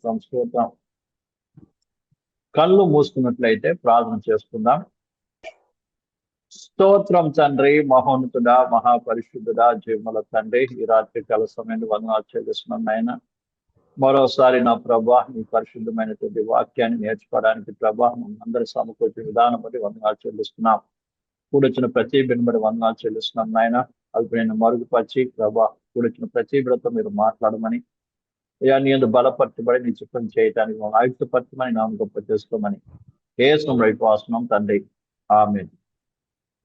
స్తోత్రం స్తోత్రం. కళ్ళు మూసుకున్నట్లయితే ప్రార్థన చేసుకుందాం. స్తోత్రం తండ్రి, మహోన్నతుడా, మహాపరిశుద్ధుడా, జీవముల తండ్రి, ఈ రాత్రి కాల సమయంలో వందనాలు చెల్లిస్తున్నాం నాయన. మరోసారి నా ప్రభా నీ పరిశుద్ధమైనటువంటి వాక్యాన్ని నేర్చుకోవడానికి ప్రభా అందరి సమకూర్చిన విధానం బట్టి వందనాలు చెల్లిస్తున్నాం. కూడొచ్చిన ప్రతి బిడ్డను బట్టి వందనాలు చెల్లిస్తున్నాం నాయన. అది నేను మరుగుపరిచి ప్రభా కూడొచ్చిన ప్రతి బిడ్డతో మీరు మాట్లాడమని, అయ్యా నీ యందు బలపరచబడి నీ చిత్తం చేయటానికి ఆయుక్తపరచమని నామం గొప్ప చేసుకోమని ఏసునామములో విశ్వాసనం తండ్రి, ఆమేన్.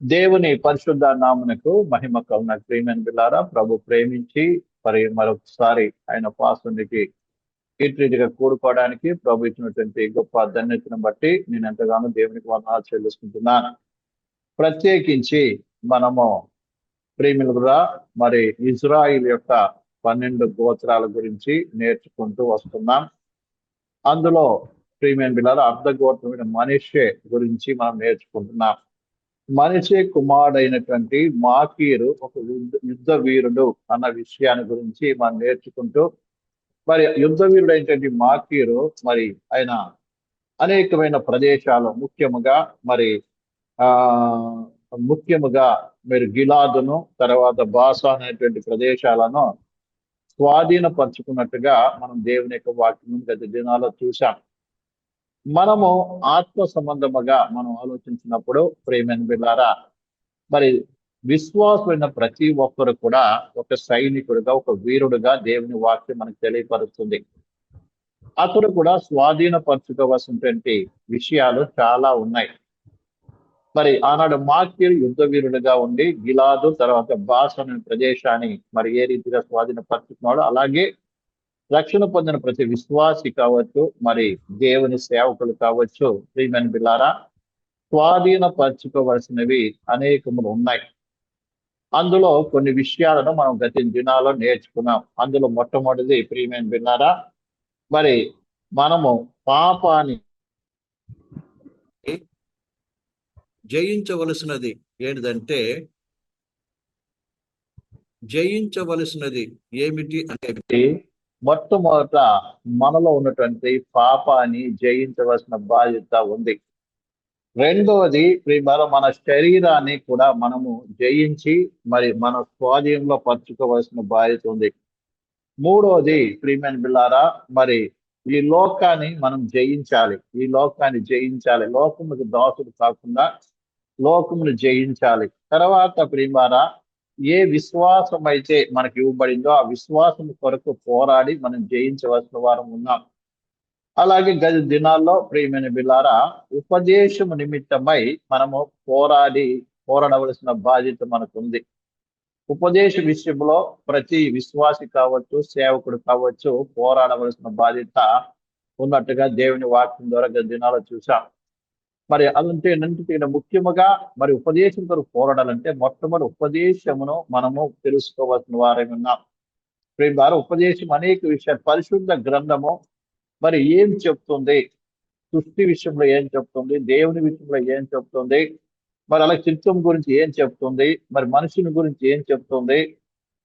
దేవుని పరిశుద్ధ నామమునకు మహిమ కలుగును. ప్రియమైన బిడ్డలారా, ప్రభు ప్రేమించి మరి మరొకసారి ఆయన పాసునికి రీతిగా కూడుకోవడానికి ప్రభు ఇచ్చినటువంటి గొప్ప ధన్యతను బట్టి నేను ఎంతగానో దేవునికి వందనాలు చెల్లిస్తుంటున్నాను. ప్రత్యేకించి మనము ప్రేమిలుగా మరి ఇజ్రాయిల్ యొక్క 12 గోత్రాల గురించి నేర్చుకుంటూ వస్తున్నాం. అందులో ప్రియమైన బిడ్డలారా, అర్ధగోత్రమైన మనష్షే గురించి మనం నేర్చుకుంటున్నాం. మనష్షే కుమారుడైనటువంటి మాకీరు ఒక యుద్ధ వీరుడు అన్న విషయాన్ని గురించి మనం నేర్చుకుంటూ, మరి యుద్ధ వీరుడైనటువంటి మాకీరు మరి ఆయన అనేకమైన ప్రదేశాలు ముఖ్యముగా మీరు గిలాదును తర్వాత బాసా అనేటువంటి ప్రదేశాలను స్వాధీనపరుచుకున్నట్టుగా మనం దేవుని యొక్క వాక్యం గత దినాల్లో చూసాం. మనము ఆత్మ సంబంధముగా మనం ఆలోచించినప్పుడు ప్రియమైన బిడ్డలారా, మరి విశ్వాసమైన ప్రతి ఒక్కరు కూడా ఒక సైనికుడిగా, ఒక వీరుడుగా దేవుని వాక్యం మనకు తెలియపరుస్తుంది. అతడు కూడా స్వాధీనపరచుకోవాల్సినటువంటి విషయాలు చాలా ఉన్నాయి. మరి ఆనాడు మాకీరు యుద్ధ వీరుడుగా ఉండి గిలాదు తర్వాత బాస్ అనే ప్రదేశాన్ని మరి ఏ రీతిగా స్వాధీనపరుచుకున్నాడో, అలాగే రక్షణ పొందిన ప్రతి విశ్వాసి కావచ్చు, మరి దేవుని సేవకులు కావచ్చు, ప్రియమైన బిడ్డలారా, స్వాధీనపరచుకోవలసినవి అనేకములు ఉన్నాయి. అందులో కొన్ని విషయాలను మనం గత దినాల్లో నేర్చుకున్నాం. అందులో మొట్టమొదటిది ప్రియమైన బిడ్డలారా, మరి మనము పాపాన్ని జయించవలసినది ఏమిటి అంటే మొట్టమొదట మనలో ఉన్నటువంటి పాపాన్ని జయించవలసిన బాధ్యత ఉంది. రెండవది ప్రియమైన మన శరీరాన్ని కూడా మనము జయించి మరి మన స్వాధీనంలో పరచుకోవాల్సిన బాధ్యత ఉంది. మూడవది ప్రియమైన బిడ్డలారా, మరి ఈ లోకాన్ని మనం జయించాలి. లోకముకు దాసుడు కాకుండా లోకమును జయించాలి. తర్వాత ప్రియమారా, ఏ విశ్వాసం అయితే మనకి ఇవ్వబడిందో ఆ విశ్వాసం కొరకు పోరాడి మనం జయించవలసిన వారం ఉన్నాం. అలాగే గత దినాల్లో ప్రియమైన బిడ్డలారా, ఉపదేశం నిమిత్తమై మనము పోరాడవలసిన బాధ్యత మనకుంది. ఉపదేశ విషయంలో ప్రతి విశ్వాసి కావచ్చు, సేవకుడు కావచ్చు, పోరాడవలసిన బాధ్యత ఉన్నట్టుగా దేవుని వాక్యం ద్వారా గత దినాల్లో చూసాం. మరి అలాంటి ముఖ్యముగా మరి ఉపదేశం కొరకు పోరాడాలంటే మొట్టమొదటి ఉపదేశమును మనము తెలుసుకోవాల్సిన వారై ఉన్నాం. ప్రియమైన ఉపదేశం అనేక విషయాలు, పరిశుద్ధ గ్రంథము మరి ఏం చెప్తుంది, సృష్టి విషయంలో ఏం చెప్తుంది, దేవుని విషయంలో ఏం చెప్తుంది, మరి అలా చిత్తం గురించి ఏం చెప్తుంది, మరి మనుషుని గురించి ఏం చెప్తుంది,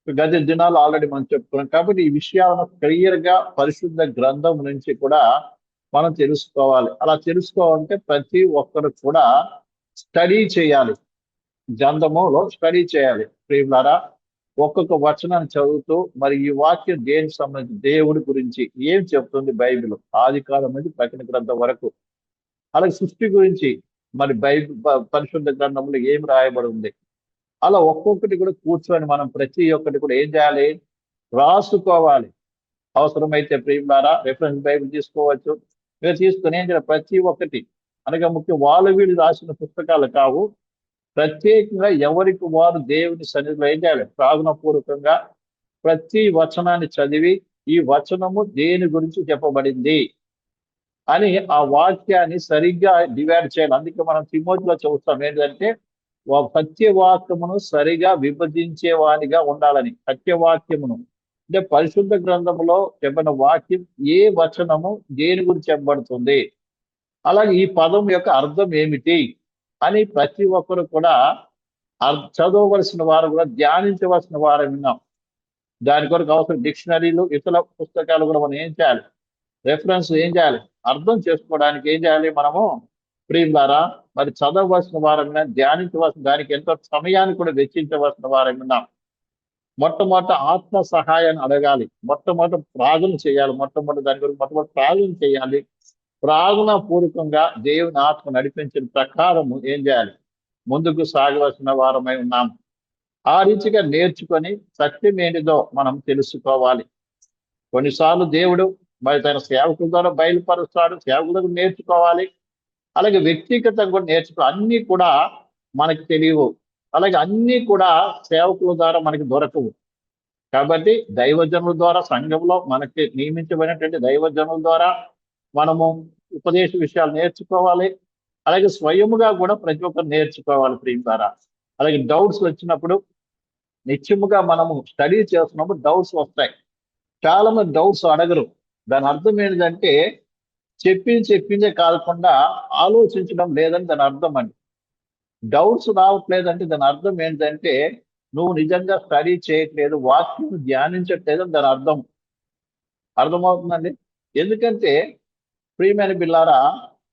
గత దినాలు ఆల్రెడీ మనం చెప్పుకున్నాం. కాబట్టి ఈ విషయాలను క్లియర్ గా పరిశుద్ధ గ్రంథం నుంచి కూడా మనం తెలుసుకోవాలి. అలా తెలుసుకోవాలంటే ప్రతి ఒక్కరు కూడా స్టడీ చేయాలి, గ్రంథములో స్టడీ చేయాలి. ప్రియులారా, ఒక్కొక్క వచనాన్ని చదువుతూ మరి ఈ వాక్యం దేనికి సంబంధించి, దేవుడి గురించి ఏం చెప్తుంది బైబిల్, ఆది కాలం నుంచి ప్రకటన గ్రంథం వరకు, అలాగే సృష్టి గురించి మరి పరిశుద్ధ గ్రంథంలో ఏం రాయబడి ఉంది, అలా ఒక్కొక్కటి కూడా కూర్చొని మనం ప్రతి ఒక్కటి కూడా ఏం చేయాలి, రాసుకోవాలి. అవసరమైతే ప్రియులారా రెఫరెన్స్ బైబిల్ తీసుకోవచ్చు. మీరు తీసుకుని ఏం చేయాలి, ప్రతి ఒక్కటి అనగా ముఖ్యం వాళ్ళు వీళ్ళు రాసిన పుస్తకాలు కావు, ప్రత్యేకంగా ఎవరికి వారు దేవుని సన్నిధిలో ఏం చేయాలి, ప్రార్థనాపూర్వకంగా ప్రతి వచనాన్ని చదివి ఈ వచనము దేని గురించి చెప్పబడింది అని ఆ వాక్యాన్ని సరిగ్గా డివైడ్ చేయాలి. అందుకే మనం తిమోతిలో చూస్తాం ఏంటంటే సత్యవాక్యమును సరిగా విభజించేవానిగా ఉండాలని. సత్యవాక్యమును అంటే పరిశుద్ధ గ్రంథములో చెప్పిన వాక్యం ఏ వచనము దేని గురించి చెప్పబడుతుంది, అలాగే ఈ పదం యొక్క అర్థం ఏమిటి అని ప్రతి ఒక్కరు కూడా చదవవలసిన వారు కూడా ధ్యానించవలసిన వారు విన్నాం. దాని కొరకు అవసరం డిక్షనరీలు, ఇతర పుస్తకాలు కూడా మనం ఏం చేయాలి, రెఫరెన్స్ ఏం చేయాలి, అర్థం చేసుకోవడానికి ఏం చేయాలి మనము ప్రియులారా? మరి చదవవలసిన వారంగా, ధ్యానించవలసిన, దానికి ఎంతో సమయాన్ని కూడా వెచ్చించవలసిన వారంగా ఉన్నాం. మొట్టమొదట ఆత్మ సహాయాన్ని అడగాలి, మొట్టమొదట ప్రార్థన చేయాలి, మొట్టమొదటి దాని గురించి మొట్టమొదటి ప్రార్థన చేయాలి. ప్రార్థన పూర్వకంగా దేవుని ఆత్మ నడిపించిన ప్రకారము ఏం చేయాలి, ముందుకు సాగవలసిన వారమై ఉన్నాం. ఆ రీతిగా నేర్చుకొని సత్యం ఏంటిదో మనం తెలుసుకోవాలి. కొన్నిసార్లు దేవుడు మరి తన సేవకుల ద్వారా బయలుపరుస్తాడు, సేవకుల ద్వారా నేర్చుకోవాలి. అలాగే వ్యక్తిగతంగా కూడా నేర్చుకోవాలి. అన్నీ కూడా మనకు తెలియవు, అలాగే అన్నీ కూడా సేవకుల ద్వారా మనకి దొరకవు. కాబట్టి దైవజనుల ద్వారా, సంఘంలో మనకి నియమించబడినటువంటి దైవజనుల ద్వారా మనము ఉపదేశ విషయాలు నేర్చుకోవాలి. అలాగే స్వయముగా కూడా ప్రతి ఒక్కరు నేర్చుకోవాలి ప్రియులారా. అలాగే డౌట్స్ వచ్చినప్పుడు నిత్యముగా మనము స్టడీ చేస్తున్నప్పుడు డౌట్స్ వస్తాయి. చాలా మంది డౌట్స్ అడగరు. దాని అర్థం ఏంటంటే చెప్పిందే కాకుండా ఆలోచించడం లేదని దాని అర్థం అండి. డౌట్స్ రావట్లేదంటే దాని అర్థం ఏంటంటే నువ్వు నిజంగా స్టడీ చేయట్లేదు, వాక్యం ధ్యానించట్లేదు అని దాని అర్థం. అర్థమవుతుందండి? ఎందుకంటే ప్రియమైన బిల్లారా,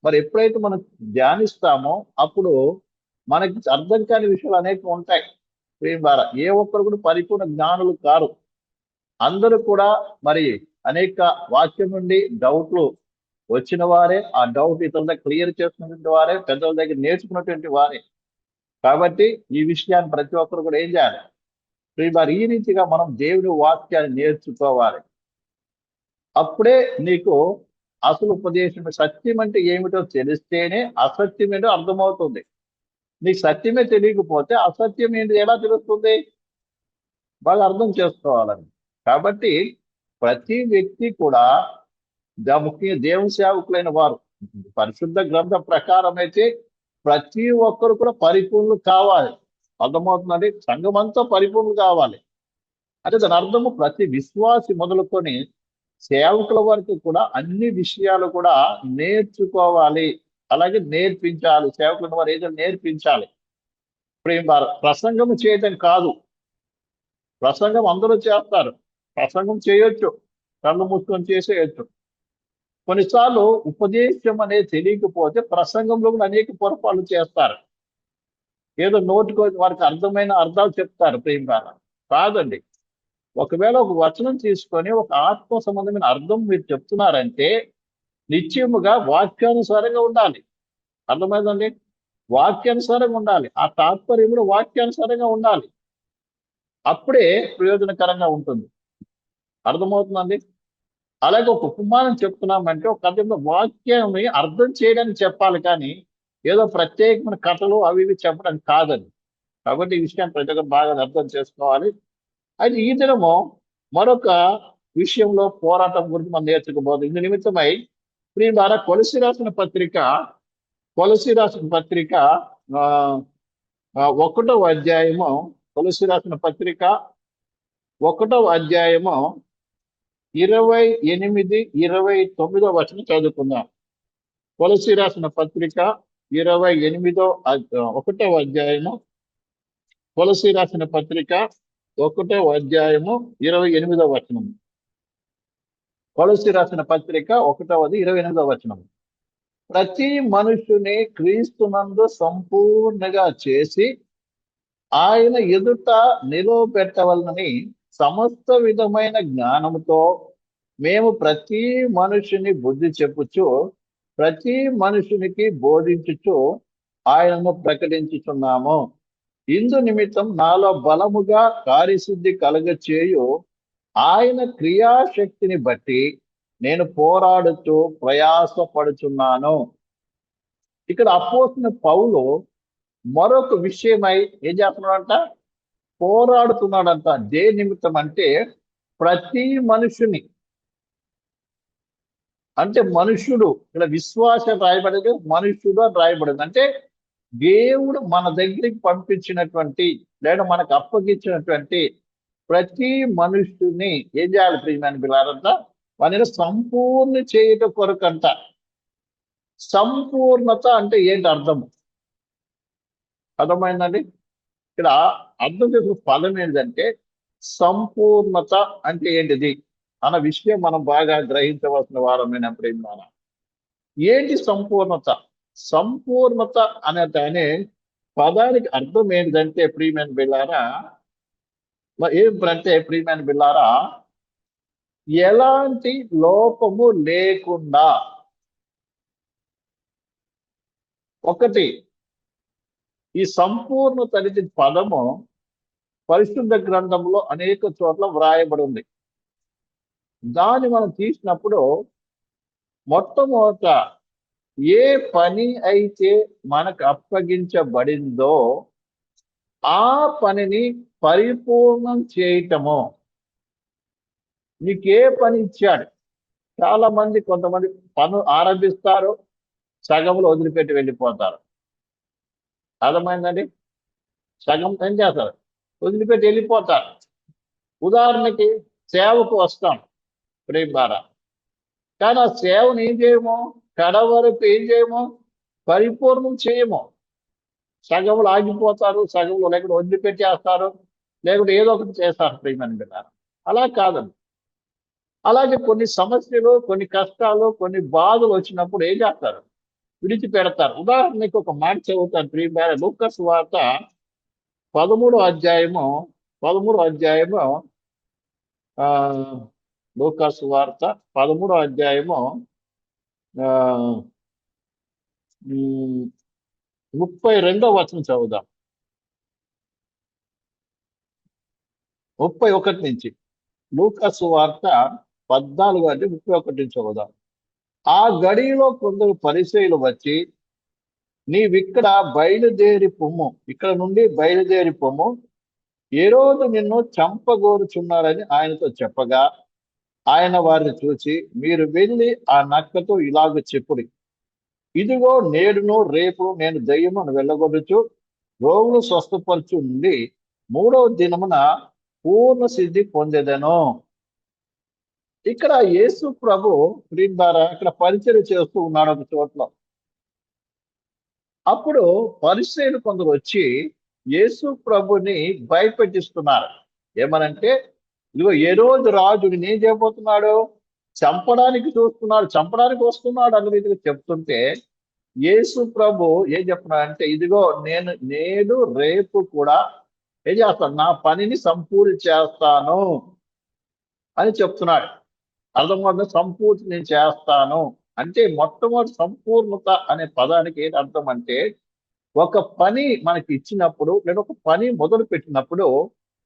మరి ఎప్పుడైతే మనం ధ్యానిస్తామో అప్పుడు మనకి అర్థం కాని విషయాలు అనేక ఉంటాయి ప్రియులారా. ఏ ఒక్కరు కూడా పరిపూర్ణ జ్ఞానులు కారు. అందరూ కూడా మరి అనేక వాక్యం నుండి డౌట్లు వచ్చిన వారే, ఆ డౌట్ ఇతరుల క్లియర్ చేసుకున్నటువంటి వారే, పెద్దల దగ్గర నేర్చుకున్నటువంటి వారే. కాబట్టి ఈ విషయాన్ని ప్రతి ఒక్కరు కూడా ఏం చేయాలి ప్రియులారా, ఈ రీతిగా మనం దేవుని వాక్యాన్ని నేర్చుకోవాలి. అప్పుడే నీకు అసలు ఉపదేశం, సత్యం అంటే ఏమిటో తెలిస్తేనే అసత్యం ఏంటో అర్థమవుతుంది. నీకు సత్యమే తెలియకపోతే అసత్యం ఏంటి ఎలా తెలుస్తుంది? బాగా అర్థం చేసుకోవాలని. కాబట్టి ప్రతి వ్యక్తి కూడా ముఖ్యంగా దేవుని సేవకులైన వారు పరిశుద్ధ గ్రంథ ప్రకారం అయితే ప్రతి ఒక్కరు కూడా పరిపూర్ణులు కావాలి. అర్థమవుతుందండి? సంఘం అంతా పరిపూర్ణులు కావాలి అంటే దాని అర్థము ప్రతి విశ్వాసి మొదలుకొని సేవకుల వరకు కూడా అన్ని విషయాలు కూడా నేర్చుకోవాలి, అలాగే నేర్పించాలి. సేవకుల వారు ఏదో నేర్పించాలి. ప్రసంగం చేయడం కాదు, ప్రసంగం అందరూ చేస్తారు, ప్రసంగం చేయొచ్చు, కళ్ళు మూసుకొని చేసేయచ్చు. కొన్నిసార్లు ఉపదేశం అనేది తెలియకపోతే ప్రసంగంలో కూడా అనేక పొరపాట్లు చేస్తారు. ఏదో నోటికి వారికి అర్థమైన అర్థాలు చెప్తారు. కాదండి. ఒకవేళ ఒక వచనం తీసుకొని ఒక ఆత్మ సంబంధమైన అర్థం మీరు చెప్తున్నారంటే నిశ్చయముగా వాక్యానుసారంగా ఉండాలి. అర్థమైందండి? వాక్యానుసారంగా ఉండాలి. ఆ తాత్పర్యం కూడా వాక్యానుసారంగా ఉండాలి. అప్పుడే ప్రయోజనకరంగా ఉంటుంది. అర్థమవుతుందండి? అలాగే ఒక ఉపమానం చెప్తున్నామంటే ఒక కథలో వాక్యాన్ని అర్థం చేయడానికి చెప్పాలి, కానీ ఏదో ప్రత్యేకమైన కథలు అవి ఇవి చెప్పడానికి కాదండి. కాబట్టి ఈ విషయాన్ని ప్రతి ఒక్కరు బాగా అర్థం చేసుకోవాలి. అయితే ఈ దినము మరొక విషయంలో పోరాటం గురించి మనం నేర్చుకోబోదు. ఇందు నిమిత్తమై ప్రియులారా, కొలస్సీ రాసిన పత్రిక 1వ అధ్యాయము, కొలస్సీ రాసిన పత్రిక 1వ అధ్యాయము 28, 29 వచనం చదువుకుందాం. కొలస్సీ రాసిన పత్రిక 1వ అధ్యాయము, కొలస్సీ రాసిన పత్రిక 1వ అధ్యాయము 28వ వచనం. కొలస్సీ రాసిన పత్రిక 1వ 28వ వచనం. ప్రతి మనుషుని క్రీస్తునందు సంపూర్ణంగా చేసి ఆయన ఎదుట నిలవబెట్టవలనని సమస్త విధమైన జ్ఞానముతో మేము ప్రతి మనుషుని బుద్ధి చెప్పుచు ప్రతి మనుషునికి బోధించుచు ఆయనను ప్రకటించుచున్నాము. ఇందు నిమిత్తం నాలో బలముగా కార్యసిద్ధి కలగచేయు ఆయన క్రియాశక్తిని బట్టి నేను పోరాడుతూ ప్రయాసపడుచున్నాను. ఇక్కడ అపోస్తలుడైన పౌలు మరొక విషయమై ఏం చేస్తున్నాడంట? పోరాడుతున్నాడంట. దేని నిమిత్తం అంటే ప్రతి మనుషుని, అంటే మనుష్యుడు, ఇక్కడ విశ్వాసం రాయబడేది మనుష్యుడు అని రాయబడింది. అంటే దేవుడు మన దగ్గరికి పంపించినటువంటి లేదా మనకు అప్పగించినటువంటి ప్రతి మనుష్యుని ఏం చేయాలి ప్రియమైన బిడ్డలారంట? వారిని సంపూర్ణ చేయట కొరకంట. సంపూర్ణత అంటే ఏంటి అర్థం? అర్థమైందండి? ఇక్కడ అర్థం చేసుకున్న పదం ఏంటంటే సంపూర్ణత అంటే ఏంటిది? అన్న విషయం మనం బాగా గ్రహించవలసిన వారమైన ప్రేమ. ఏంటి సంపూర్ణత? సంపూర్ణత అనే పదానికి అర్థం ఏంటంటే ప్రియమైన బిళ్ళారా, ఏంటంటే ప్రియమైన బిళ్ళారా, ఎలాంటి లోపము లేకుండా. ఒకటి, ఈ సంపూర్ణత అనేది పదము పరిశుద్ధ గ్రంథంలో అనేక చోట్ల వ్రాయబడి ఉంది. దాన్ని మనం తీసినప్పుడు మొట్టమొదట ఏ పని అయితే మనకు అప్పగించబడిందో ఆ పనిని పరిపూర్ణం చేయటము. నీకే పని ఇచ్చాడు. చాలా మంది కొంతమంది పను ఆరంభిస్తారు, సగంలో వదిలిపెట్టి వెళ్ళిపోతారు. అర్థమైందండి? సగం ఏం చేస్తారు, వదిలిపెట్టి వెళ్ళిపోతారు. ఉదాహరణకి సేవకు వస్తాం ప్రేమ ద్వారా, కానీ ఆ సేవను ఏం చేయము, కడవరకు ఏం చేయము, పరిపూర్ణం చేయము. సగంలో ఆగిపోతారు, సగంలో లేకపోతే వదిలిపెట్టేస్తారు, లేకుంటే ఏదో ఒకటి చేస్తారు ప్రియమైన బిడ్డలారా. అలా కాదండి. అలాగే కొన్ని సమస్యలు, కొన్ని కష్టాలు, కొన్ని బాధలు వచ్చినప్పుడు ఏం చేస్తారు, విడిచిపెడతారు. ఉదాహరణకి ఒక మాట చదువుతాను ప్రియమైన, లూకా సువార్త 13వ అధ్యాయము 13వ అధ్యాయము లూకా సువార్త 13వ అధ్యాయము 32వ వచనం చదువుదాం. 31 నుంచి. లూకా సువార్త 14:31 నుంచి చదువుదాం. ఆ గడిలో కొందరు పరిసయ్యులు వచ్చి, నీవిక్కడ బయలుదేరి పొమ్ము, ఇక్కడ నుండి బయలుదేరి పొమ్ము, హేరోదు నిన్ను చంపగోరుచున్నారని ఆయనతో చెప్పగా, ఆయన వారిని చూసి, మీరు వెళ్ళి ఆ నక్కతో ఇలాగ చెప్పుడి, ఇదిగో నేడును రేపు నేను దయ్యమును వెళ్ళగొడుచు రోగులు స్వస్థపరచు నుండి 3వ దినమున పూర్ణ సిద్ధి పొందేదను. ఇక్కడ యేసు ప్రభు ద్వారా ఇక్కడ పరిచయం చేస్తూ ఉన్నాడు ఒక చోట్ల. అప్పుడు పరిసయ్యులు కొందరు వచ్చి యేసు ప్రభుని భయపెట్టిస్తున్నారు. ఏమనంటే, ఇదిగో హేరోదు రాజుని ఏం చేయబోతున్నాడు, చంపడానికి చూస్తున్నాడు, చంపడానికి వస్తున్నాడు అన్న రీతిగా చెప్తుంటే, యేసు ప్రభు ఏం చెప్తున్నాడంటే, ఇదిగో నేను నేడు రేపు కూడా ఏం చేస్తాను, నా పనిని సంపూర్తి చేస్తాను అని చెప్తున్నాడు. అర్థమవుతుంది, సంపూర్తి నేను చేస్తాను అంటే మొట్టమొదటి సంపూర్ణత అనే పదానికి ఏంటి అర్థం అంటే, ఒక పని మనకి ఇచ్చినప్పుడు లేదా ఒక పని మొదలు పెట్టినప్పుడు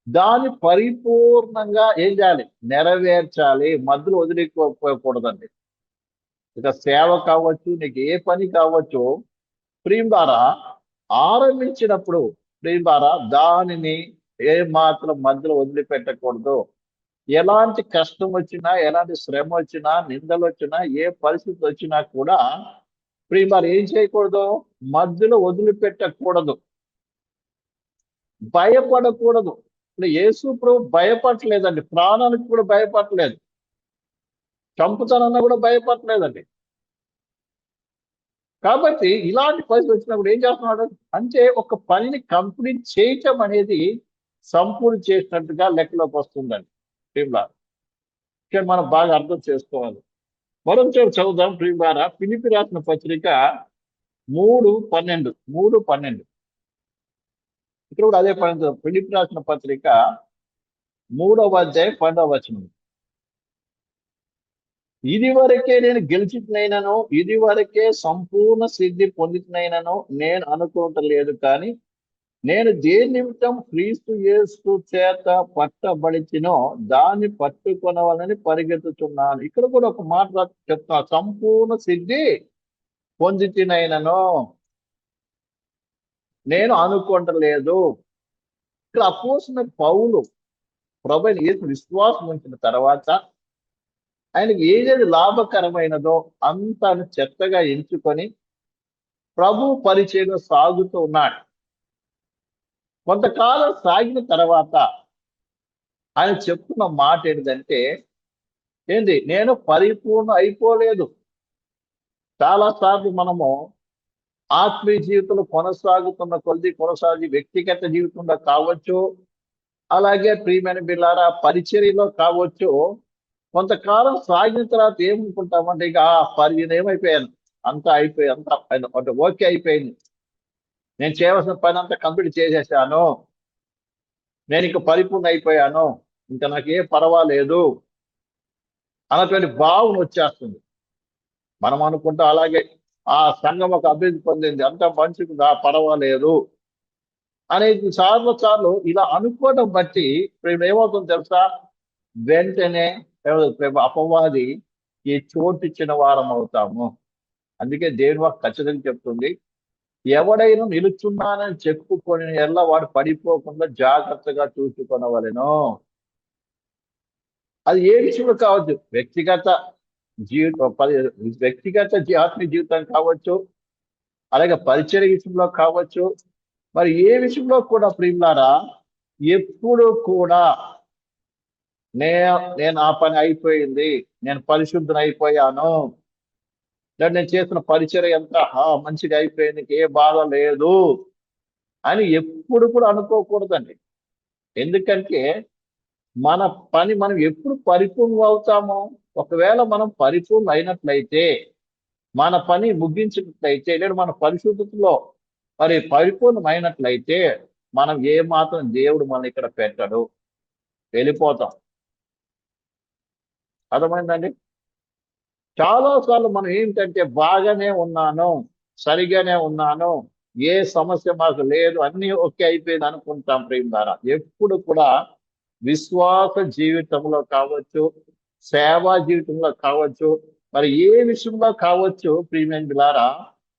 దాన్ని పరిపూర్ణంగా ఏం చేయాలి, నెరవేర్చాలి, మధ్యలో వదిలిపోకూడదండి. ఇక సేవ కావచ్చు, నీకు ఏ పని కావచ్చు, ప్రియం ద్వారా ఆరంభించినప్పుడు ప్రియం ద్వారా దానిని ఏ మాత్రం మధ్యలో వదిలిపెట్టకూడదు. ఎలాంటి కష్టం వచ్చినా, ఎలాంటి శ్రమ వచ్చినా, నిందలు వచ్చినా, ఏ పరిస్థితి వచ్చినా కూడా ప్రియులారా ఏం చేయకూడదు, మధ్యలో వదిలిపెట్టకూడదు, భయపడకూడదు. ఇప్పుడు యేసు ప్రభు భయపడలేదండి, ప్రాణానికి కూడా భయపడలేదు, చంపుతానన్నా కూడా భయపడలేదండి. కాబట్టి ఇలాంటి పరిస్థితి వచ్చినప్పుడు ఏం చేస్తున్నాడు అంటే, ఒక పనిని కంప్లీట్ చేయటం అనేది సంపూర్తి చేసినట్టుగా లెక్కలోకి వస్తుందండి. ఇక్కడ మనం బాగా అర్థం చేసుకోవాలి. మరొకసారి చదువుదాం ప్రియులారా, ఫిలిప్పీ రాసిన పత్రిక 3:12 ఇక్కడ కూడా అదే పని. ఫిలిప్పీ రాసిన పత్రిక 3వ అధ్యాయం 12వ వచనం. ఇది వరకే నేను గెలిచినైనను, ఇది వరకే సంపూర్ణ సిద్ధి పొందినైనను నేను అనుకోవట్లేదు, కానీ నేను దేని నిమిత్తం క్రీస్తు యేసు చేత పట్టబడిచినో దాన్ని పట్టుకొనవాలని పరిగెత్తుతున్నాను. ఇక్కడ కూడా ఒక మాట చెప్తా, సంపూర్ణ సిద్ధి పొందినైనను నేను అనుకోవట్లేదు. ఇక్కడ అపోస్తలుడైన పౌలు ప్రభువైన యేసు విశ్వాసం ఉంచిన తర్వాత ఆయనకి ఏదేది లాభకరమైనదో అంతా చెత్తగా ఎంచుకొని ప్రభు పరిచయంలో సాగుతూ ఉన్నాడు. కొంతకాలం సాగిన తర్వాత ఆయన చెప్తున్న మాట ఏంటంటే, నేను పరిపూర్ణ అయిపోలేదు. చాలాసార్లు మనము ఆత్మీయ జీవితంలో కొనసాగుతున్న కొనసాగి వ్యక్తిగత జీవితంలో కావచ్చు, అలాగే ప్రియమైన బిడ్డలారా పరిచర్యలో కావచ్చు, కొంతకాలం సాగిన తర్వాత ఏమనుకుంటామంటే ఇక నేను ఏమైపోయాను, అంతా అయిపోయి అంతా అంటే ఓకే అయిపోయింది, నేను చేయవలసిన పని అంతా కంప్లీట్ చేసేసాను, నేను ఇంక పరిపూర్ణ అయిపోయాను, ఇంకా నాకు ఏ పర్వాలేదు అన్నటువంటి భావన వచ్చేస్తుంది. మనం అనుకుంటాం అలాగే ఆ సంఘం ఒక అభివృద్ధి పొందింది, అంతా మంచిగా పర్వాలేదు అనేది సార్లు ఇలా అనుకోవడం బట్టి ఇప్పుడు ఏమవుతుందో తెలుసా, వెంటనే అపవాది ఈ చోటు ఇచ్చిన వారం అవుతాము. అందుకే దేవుని వాక్కు ఖచ్చితంగా చెప్తుంది, ఎవడైనా నిలుచున్నానని చెప్పుకొని ఎల్లా వాడు పడిపోకుండా జాగ్రత్తగా చూసుకొనవలెను. అది ఏ విషయంలో కావచ్చు, వ్యక్తిగత ఆత్మీయ జీవితం కావచ్చు, అలాగే పరిచయ విషయంలో కావచ్చు, మరి ఏ విషయంలో కూడా ప్రియులారా, ఎప్పుడు కూడా నేను ఆ పని అయిపోయింది, నేను పరిశుద్ధుని అయిపోయాను, లేదా నేను చేసిన పరిచర్య ఎంత మంచిగా అయిపోయింది, ఏ బాధ లేదు అని ఎప్పుడు కూడా అనుకోకూడదండి. ఎందుకంటే మన పని మనం ఎప్పుడు పరిపూర్ణం అవుతామో, ఒకవేళ మనం పరిపూర్ణ అయినట్లయితే, మన పని ముగించినట్లయితే, లేదా మన పరిశుద్ధతలో మరి పరిపూర్ణమైనట్లయితే, మనం ఏ మాత్రం దేవుడు మన ఇక్కడ పెట్టడు, వెళ్ళిపోతాం. అర్థమైందండి? చాలాసార్లు మనం ఏంటంటే బాగానే ఉన్నాను, సరిగానే ఉన్నాను, ఏ సమస్య మాకు లేదు, అన్నీ ఓకే అయిపోయింది అనుకుంటాం ప్రియులారా. ఎప్పుడు కూడా విశ్వాస జీవితంలో కావచ్చు, సేవా జీవితంలో కావచ్చు, మరి ఏ విషయంలో కావచ్చు ప్రియమైనలారా,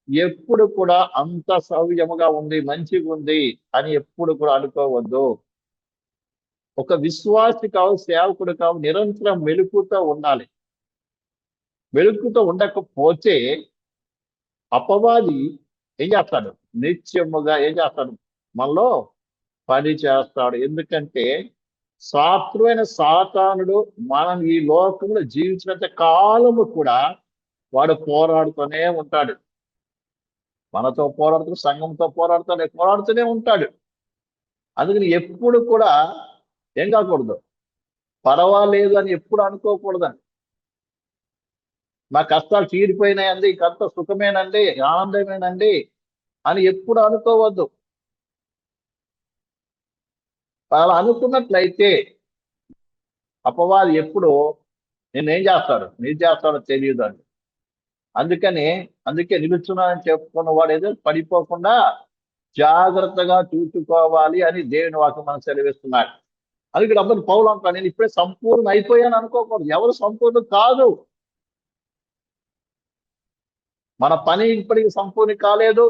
ఎప్పుడు కూడా అంత సౌర్యముగా ఉంది, మంచిగా ఉంది అని ఎప్పుడు కూడా అనుకోవద్దు. ఒక విశ్వాసి కావు, సేవకుడు కావు, నిరంతరం మెలుకుతో ఉండాలి. మెలుకుతో ఉండకపోతే అపవాది ఏం చేస్తాడు, నిత్యముగా ఏం చేస్తాడు, మనలో పని చేస్తాడు. ఎందుకంటే శాస్త్రువైన సాతానుడు మనం ఈ లోకంలో జీవించినంత కాలము కూడా వాడు పోరాడుతూనే ఉంటాడు. మనతో పోరాడుతూ, సంఘంతో పోరాడుతూనే ఉంటాడు. అందుకని ఎప్పుడు కూడా ఏం కాకూడదు, పర్వాలేదు అని ఎప్పుడు అనుకోకూడదండి. మా కష్టాలు తీరిపోయినాయండి, ఇంకంత సుఖమేనండి, ఆనందమేనండి అని ఎప్పుడు అనుకోవద్దు. అలా అనుకున్నట్లయితే అపవాది ఎప్పుడు నేనేం చేస్తాడో తెలియదు అండి. అందుకే నిలుచున్నానని చెప్పుకున్న వాడు ఏదో పడిపోకుండా జాగ్రత్తగా చూసుకోవాలి అని దేవుని వాక్యం మనం సెలవిస్తున్నాడు. అందుకే అబ్బాయి పౌలు అంటాడు, నేను ఇప్పుడే సంపూర్ణ అయిపోయాను అనుకోకూడదు. ఎవరు సంపూర్ణ కాదు. మన పని ఇప్పటికి సంపూర్ణ కాలేదు.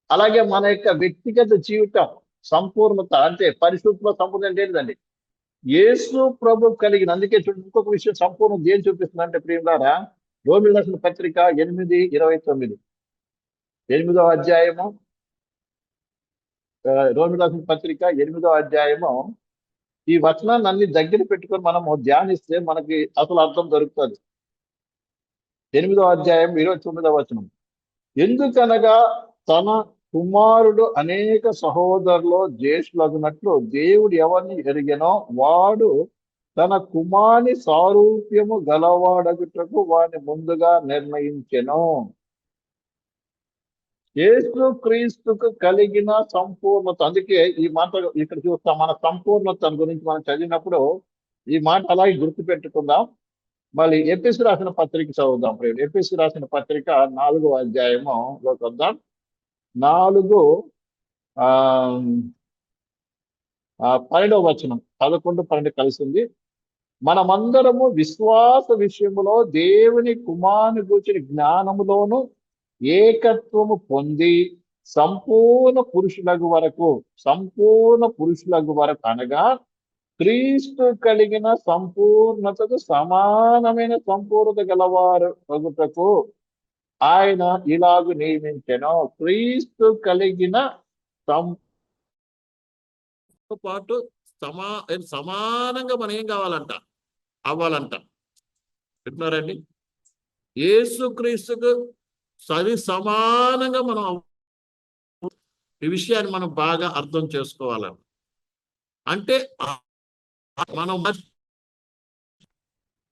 అలాగే మన యొక్క వ్యక్తిగత జీవితం సంపూర్ణత అంటే పరిశుద్ధ సంపూర్ణ ఏంటండి, యేసు ప్రభు కలిగిన. అందుకే ఇంకొక విషయం సంపూర్ణ ఏం చూపిస్తుందంటే ప్రియులారా, రోమీయులకు రాసిన పత్రిక 8:29, 8వ అధ్యాయము, రోమీయులకు రాసిన పత్రిక 8వ అధ్యాయము. ఈ వచనాన్ని అన్ని దగ్గర పెట్టుకొని మనము ధ్యానిస్తే మనకి అసలు అర్థం దొరుకుతుంది. 8వ అధ్యాయం 29వ వచనం, ఎందుకనగా తన కుమారుడు అనేక సహోదరులు జ్యేష్ఠులగునట్లు దేవుడు ఎవరిని ఎరిగెనో వాడు తన కుమారుని సారూప్యము గలవాడగుటకు వాడిని ముందుగా నిర్ణయించెను. యేసు క్రీస్తుకు కలిగిన సంపూర్ణత. అందుకే ఈ మాట ఇక్కడ చూస్తాం, మన సంపూర్ణత గురించి మనం చదివినప్పుడు ఈ మాట అలాగే గుర్తుపెట్టుకుందాం. మళ్ళీ ఎఫెసీ రాసిన పత్రిక చదువుదాం. ఎఫెసీ రాసిన పత్రిక 4వ అధ్యాయములోకి వద్దాం. 12వ వచనం, 11, 12 కలిసింది. మనమందరము విశ్వాస విషయములో దేవుని కుమారుని గూర్చిన జ్ఞానములోను ఏకత్వము పొంది సంపూర్ణ పురుషులకు వరకు అనగా క్రీస్తు కలిగిన సంపూర్ణతకు సమానమైన సంపూర్ణత గలవారు అగుటకు ఆయన ఇలాగు నియమించెను. క్రీస్తు కలిగిన పాటు సమానంగా మనం ఏం కావాలంట, అవ్వాలంట. వింటున్నారండి? యేసుక్రీస్తుకు సమానంగా మనం ఈ విషయాన్ని మనం బాగా అర్థం చేసుకోవాలంట. అంటే మనం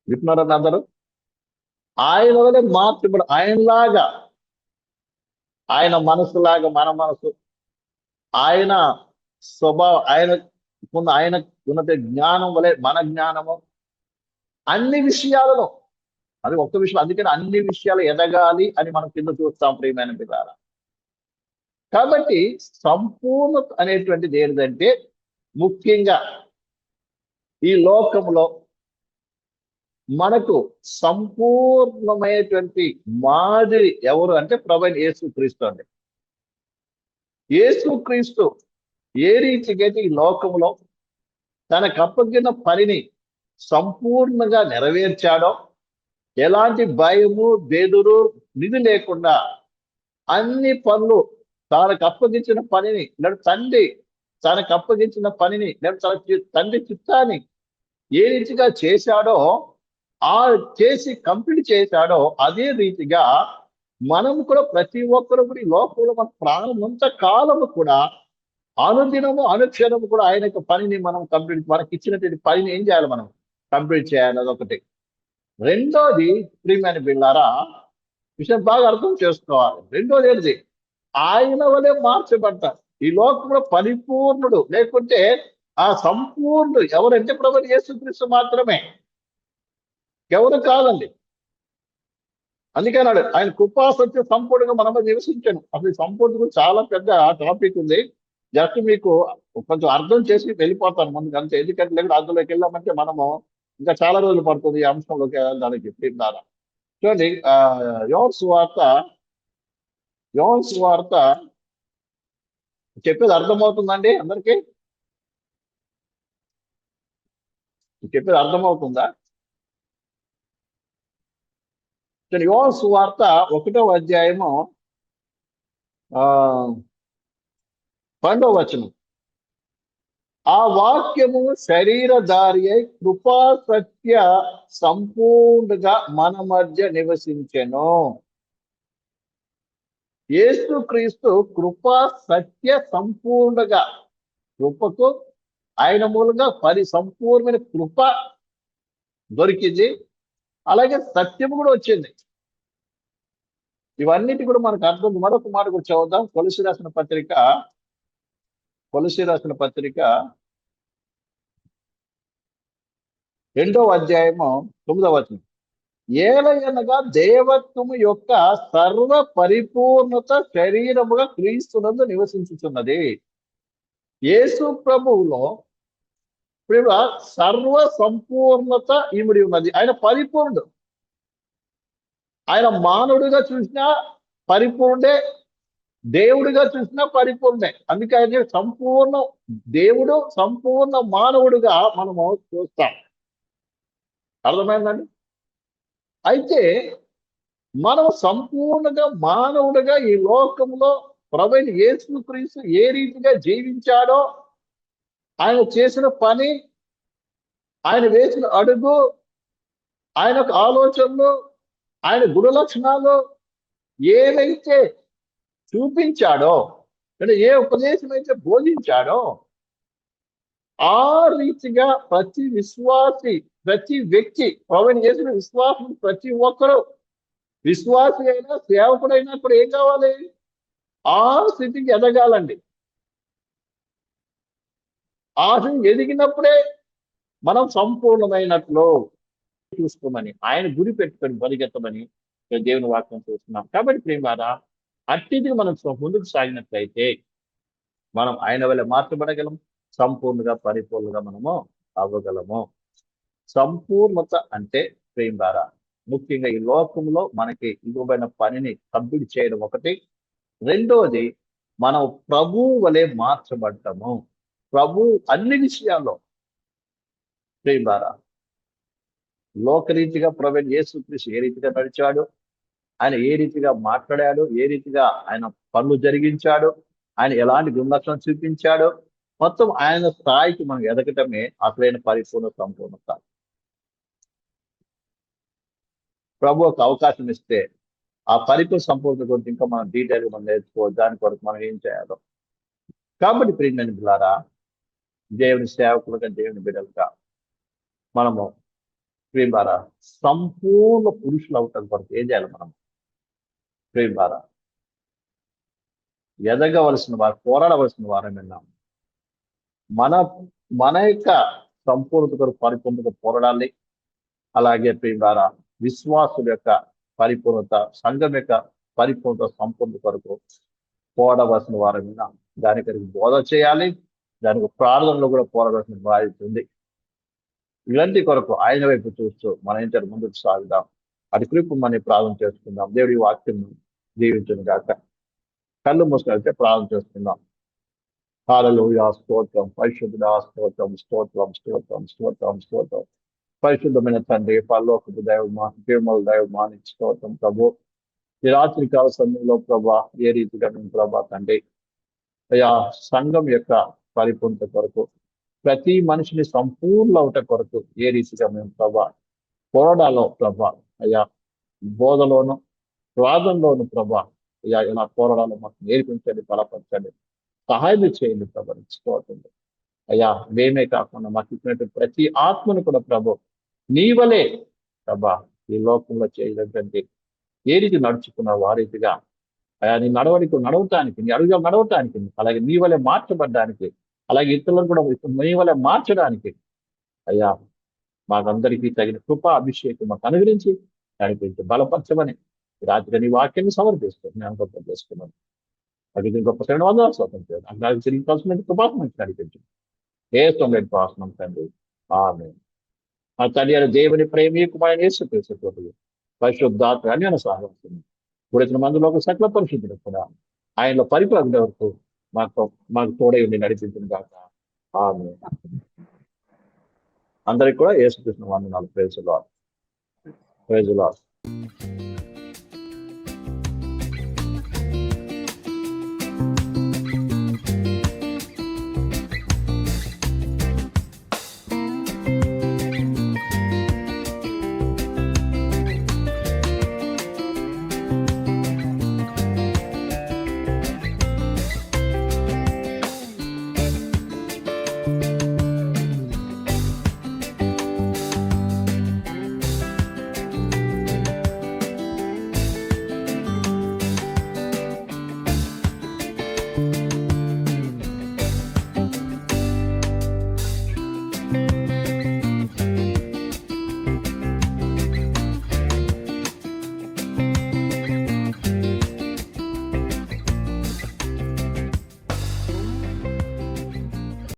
వింటున్నారని అందరూ? ఆయన వలె మార్చబడి ఆయనలాగా, ఆయన మనసులాగా మన మనసు, ఆయన స్వభావం, ఆయన ఉన్నత జ్ఞానం వలె మన జ్ఞానము, అన్ని విషయాలలో, అది ఒక్క విషయం, అందుకని అన్ని విషయాలు ఎదగాలి అని మనం కింద చూస్తాం ప్రియమైన పిల్లారా. కాబట్టి సంపూర్ణత అనేటువంటిది ఏంటంటే, ముఖ్యంగా ఈ లోకంలో మనకు సంపూర్ణమైనటువంటి మాదిరి ఎవరు అంటే ప్రభువైన యేసుక్రీస్తు అండి. యేసుక్రీస్తు ఏ రీతిగా అయితే ఈ లోకంలో తనకు అప్పగిన పనిని సంపూర్ణంగా నెరవేర్చాడో, ఎలాంటి భయము బెదురు నిధి లేకుండా అన్ని పనులు తనకు అప్పగించిన పనిని లేదా తనకు అప్పగించిన పనిని లేదా తండ్రి చిత్తాన్ని ఏ రీతిగా చేశాడో, ఆ చేసి కంప్లీట్ చేశాడో అదే రీతిగా మనం కూడా ప్రతి ఒక్కరు కూడా ఈ లోకంలో మన ప్రాణమంత కాలము కూడా అనుదినము అనుక్షణము కూడా ఆయన యొక్క పనిని మనం కంప్లీట్, మనకి ఇచ్చినటువంటి పనిని ఏం చేయాలి, మనం కంప్లీట్ చేయాలి. అదొకటి. రెండోది ప్రియమైన బిళ్ళారా, విషయం బాగా అర్థం చేసుకోవాలి. రెండోది ఏంటిది, ఆయన వలె మార్చబడ్డారు. ఈ లోకంలో పరిపూర్ణుడు లేకుంటే ఆ సంపూర్ణుడు ఎవరంటే ప్రభువైన యేసుక్రీస్తు మాత్రమే, ఎవరు కాదండి. అందుకే అన్నాడు ఆయన కృపా సత్య సంపూర్ణంగా మనము నివసించాను. అసలు ఈ సంపూర్ణ గురించి చాలా పెద్ద టాపిక్ ఉంది. జస్ట్ మీకు కొంచెం అర్థం చేసి వెళ్ళిపోతాను ముందుకు అంతే. ఎందుకంటే లేకపోతే అందులోకి వెళ్ళామంటే మనము ఇంకా చాలా రోజులు పడుతుంది ఈ అంశంలోకి వెళ్ళడానికి. ద్వారా చూడండి, యోహాను సువార్త చెప్పేది అర్థమవుతుందండి అందరికీ? చెప్పేది అర్థమవుతుందా? యోహాను సువార్త 1వ అధ్యాయము 12వ వచనం. ఆ వాక్యము శరీరధారి అయి కృపా సత్య సంపూర్ణంగా మన మధ్య నివసించెను. యేసుక్రీస్తు కృపా సత్య సంపూర్ణంగా, కృపకు ఆయన మూలంగా సంపూర్ణమైన కృప దొరికింది, అలాగే సత్యము కూడా వచ్చింది. ఇవన్నిటి కూడా మనకు అర్థం. మరొక మాట కూడా చదువుదాం. కొలస్సీ రాసిన పత్రిక 2వ అధ్యాయము 9వ వచనం. ఏలయనగా దేవత్వము యొక్క సర్వ పరిపూర్ణత శరీరముగా క్రీస్తునందు నివసించుచున్నది. యేసు ప్రభువులో సర్వ సంపూర్ణత ఇమిడి ఉన్నది. ఆయన పరిపూర్ణుడు. ఆయన మానవుడిగా చూసినా పరిపూర్ణే, దేవుడిగా చూసినా పరిపూర్ణే. అందుకే ఆయన సంపూర్ణ దేవుడు, సంపూర్ణ మానవుడిగా మనము చూస్తాం. అర్థమైందండి? అయితే మనం సంపూర్ణంగా మానవుడిగా ఈ లోకంలో ప్రభువైన యేసుక్రీస్తు ఏ రీతిగా జీవించాడో, ఆయన చేసిన పని, ఆయన వేసిన అడుగు, ఆయన యొక్క ఆలోచనలు, ఆయన గుణ లక్షణాలు ఏవైతే చూపించాడో, అంటే ఏ ఉపదేశం అయితే బోధించాడో, ఆ రీతిగా ప్రతి విశ్వాసి, ప్రతి వ్యక్తి, ప్రభువైన యేసు విశ్వాసం ప్రతి ఒక్కరూ, విశ్వాసి అయినా సేవకుడైనా కూడా ఏం కావాలి, ఆ స్థితికి ఎదగాలండి. ఆ స్థితి ఎదిగినప్పుడే మనం సంపూర్ణమైనట్లు చూసుకోమని, ఆయన గురి పెట్టుకొని పరిగెత్తమని దేవుని వాక్యం చూస్తున్నాం. కాబట్టి ప్రేమారా, అట్టిది మనం ముందుకు సాగినట్లయితే మనం ఆయన వల్ల మార్చబడగలం, సంపూర్ణంగా పరిపూర్ణంగా మనము అవ్వగలము. సంపూర్ణత అంటే ప్రేమారా, ముఖ్యంగా ఈ లోకంలో మనకి ఇవ్వబడిన పనిని కంప్లీట్ చేయడం ఒకటి. రెండోది, మనం ప్రభు వలె మార్చబడ్డము. ప్రభు అన్ని విషయాల్లో ప్రేమారా, లోకరీతిగా ప్రభువైన యేసుక్రీస్తు ఏ రీతిగా నడిచాడు, ఆయన ఏ రీతిగా మాట్లాడాడు, ఏ రీతిగా ఆయన పనులు జరిగించాడు, ఆయన ఎలాంటి గుణలక్షణం చూపించాడు, మొత్తం ఆయన స్థాయికి మనం ఎదగటమే అసలైన పరిపూర్ణ సంపూర్ణత. ప్రభు ఒక అవకాశం ఇస్తే ఆ పరిపూర్ణ సంపూర్ణత గురించి ఇంకా మనం డీటెయిల్గా మనం నేర్చుకోవచ్చు. దాని కొరకు మనం ఏం చేయాలో. కాబట్టి ప్రియమైన బిడ్డలారా, దేవుని సేవకులుగా, దేవుని బిడ్డలుగా మనము ప్రియులారా, సంపూర్ణ పురుషులు అవటం కొరకు ఏం చేయాలి మనం? ప్రియులారా, ఎదగవలసిన వారు, పోరాడవలసిన వారని విన్నాం. మన మన యొక్క సంపూర్ణత కొరకు పరిపూర్ణత పోరాడాలి. అలాగే ప్రియులారా, విశ్వాసుల యొక్క పరిపూర్ణత, సంఘం యొక్క పరిపూర్ణత, సంపూర్ణత కొరకు పోరాడవలసిన వారని విన్నాం. దానికి బోధ చేయాలి. దానికి ప్రార్థనలో కూడా పోరాడాల్సిన బాధ్యత ఉంది. ఇలాంటి కొరకు ఆయన వైపు చూస్తూ మన ఇంటర్ ముందుకు సాగుదాం. అది కృప మనం ప్రార్థన చేసుకుందాం. దేవుడి వాక్యం దీవించును గాక. కళ్ళు మూసుకుంటే ప్రార్థన చేసుకుందాం. హల్లెలూయా, స్తోత్రం, పరిశుద్ధుడా, స్తోత్రం, స్తోత్రం, స్తోత్రం, స్తోత్రం, స్తోత్రం. పరిశుద్ధమైన తండ్రి, పరలోకపు ప్రేమల దైవమానికి స్తోత్రం ప్రభు. ఈ రాత్రి కాల సమయంలో ప్రభా, ఏ రీతిగా మేము ప్రభా తండ్రి అయ్యా సంఘం యొక్క పరిపూర్ణత కొరకు, ప్రతి మనిషిని సంపూర్ణ అవట కొరకు ఏ రీతిగా మేము ప్రభా పోరాడాలో ప్రభా, అయ్యా బోధలోను ప్రార్థనలోను ప్రభా అయ్యా ఇలా పోరాడాలో మాకు నేర్పించండి, బలపరచండి, సహాయం చేయండి ప్రభా. స్తోత్రం అయ్యా. మేమే కాకుండా మాకు ఇచ్చినటువంటి ప్రతి ఆత్మను కూడా ప్రభు నీ వలే ప్రభా ఈ లోకంలో చేయలేదంటే ఏ రీతి నడుచుకున్నావు ఆ రీతిగా అయ్యా నీ నడవడికి నడవటానికి, నీ అడుగులు నడవటానికి, అలాగే నీ వలె మార్చబడ్డానికి, అలాగే ఇతరులను కూడా నీ వలె మార్చడానికి అయ్యా మాకందరికీ తగిన కృప అభిషేకం మాకు అనుగ్రహించి నడిపించి బలపరచమని రాత్రి నీ వాక్యాన్ని సమర్పిస్తాను. నేను గొప్ప చేసుకున్నాను. అది గొప్ప 200 స్వతంత్రం నాకు తిరిగి కలిసిన కృపాసం నుంచి నడిపించు. ఏ తొమ్మిది ప్రాసనం తండ్రి. ఆమేన్. ఆ తండ్రి అయిన దేవుని ప్రేమ కుమారుని యేసుక్రీస్తు కృపయు పరిశుద్ధాత్మ అన్యోన్య సహవాసం కూడిన మందులోకి సకల పరిశుద్ధుడు కూడా ఆయనలో పరిపూర్ణ వరకు మాకు తోడై ఉండి నడిపించిన కాక. ఆమేన్. అందరికి కూడా యేసుక్రీస్తు వందనాలు. Praise the Lord. Praise the lord.